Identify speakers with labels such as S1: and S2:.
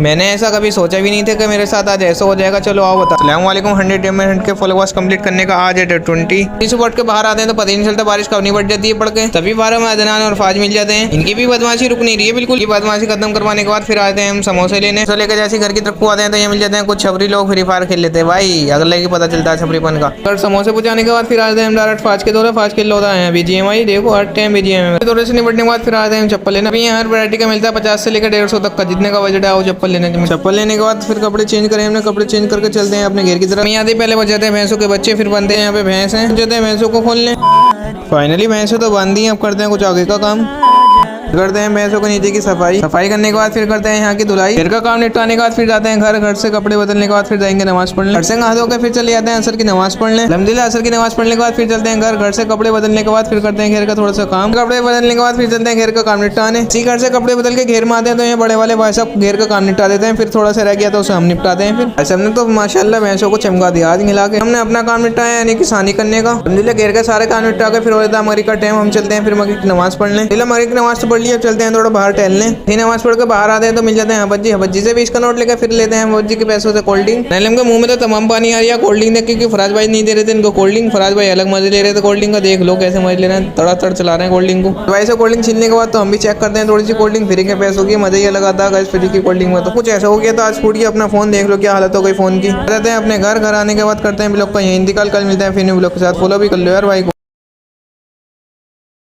S1: मैंने ऐसा कभी सोचा भी नहीं था कि मेरे साथ आज ऐसा हो जाएगा। चलो आओ बता। अस्सलाम वालेकुम। 100 के फॉलोवर्स कंप्लीट करने का आज है डे 20। सुबह उठ के बाहर आते हैं तो पता ही नहीं चलता बारिश कब नहीं बढ़ जाती है पड़ के। तभी 12 में अदनान और फाज मिल जाते हैं। इनकी भी बदमाशी रुक नहीं रही है बिल्कुल। ये बदमाशी खत्म करवाने के बाद फिर आते हैं हम समोसे लेने। तो लेकर जैसे घर की तरफ आते हैं तो ये मिल जाते हैं कुछ छपरी लोग फ्री फायर खेल लेते हैं। भाई अगले की पता चलता है छपरीपन का। और समोसे पहुंचाने के बाद फिर आते हैं हम डायरेक्ट फाज के दौरे। फाज खेल होता है BGMI। देखो हर टाइम BGMI दौरे से निपटने के बाद फिर आते हैं चप्पल लेना। अभी हर वैरायटी का मिलता है 50 से लेकर 150 तक का। जितने का बजट है वो चप्पल लेने। चप्पल लेने के बाद फिर कपड़े चेंज करें हमने। कपड़े चेंज करके चलते हैं अपने घर की तरफ। यहाँ पहले बच जाते हैं भैंसों के बच्चे। फिर बनते हैं यहाँ पे भैंस हैं जाते हैं भैंसों को खोलने। फाइनली भैंसों तो बांध दी। अब करते हैं कुछ आगे का काम। करते हैं भैंसों को नीचे की सफाई करने के बाद फिर करते हैं यहाँ की धुलाई। घर का काम निपटाने के बाद फिर जाते हैं घर से कपड़े बदलने के बाद फिर जाएंगे नमाज पढ़ने। घर से नहा धोकर फिर चले जाते हैं असर की नमाज पढ़ने। अल्हम्दुलिल्लाह असर की नमाज पढ़ने के बाद फिर चलते हैं घर से कपड़े बदलने के बाद फिर करते हैं घर का थोड़ा सा काम। कपड़े बदलने के बाद फिर चलते हैं घर का काम निपटाने। इसी घर से कपड़े बदल के घेर में आते हैं तो ये बड़े वाले भाई साहब घेर का काम निपटा देते हैं। फिर थोड़ा सा रह गया तो उसे हम निपटाते हैं। फिर ऐसे हमने तो माशाल्लाह भैंसों को चमका दिया आज मिला के। हमने अपना काम निपटाया यानी कि सानी करने का। अल्हम्दुलिल्लाह घेर का सारे काम निपटा के फिर हो जाता है मगरिब का टाइम। हम चलते हैं फिर मगरिब की नमाज पढ़ने। मगरिब की नमाज तो पढ़ लिया। चलते हैं थोड़ा बाहर टहलने। फिर नमाज पढ़ के बाहर आते हैं तो मिल जाते हैं हबज्जी से 20 का नोट लेकर फिर लेते हैं हबज्जी के पैसों से कोल्ड ड्रिंक। नैलम के मुंह में तो तमाम पानी आ रही है कोल्ड ड्रिंक देख, क्योंकि फराज भाई नहीं दे रहे थे इनको कोल्ड ड्रिंक। फराज भाई अलग मजे ले रहे थे कोल्ड ड्रिंक का। देख लो कैसे मजे ले रहे हैं, तड़ातड़ चला रहे हैं कोल्ड ड्रिंक को। भाई से कोल्ड ड्रिंक छीनने के बाद तो हम भी चेक करते हैं थोड़ी सी कोल्ड ड्रिंक फ्री के पैसों की। मजा ही लगा था फ्री की कोल्ड ड्रिंक में। तो कुछ ऐसा हो गया तो आज फूट गया अपना फोन। देख लो क्या हालत हो गई फोन की। जाते हैं अपने घर आने के बाद करते हैं ब्लॉग का यही इंतकाल। कल मिलते हैं फिर ब्लॉग के साथ। फॉलो भी कर लो यार भाई को।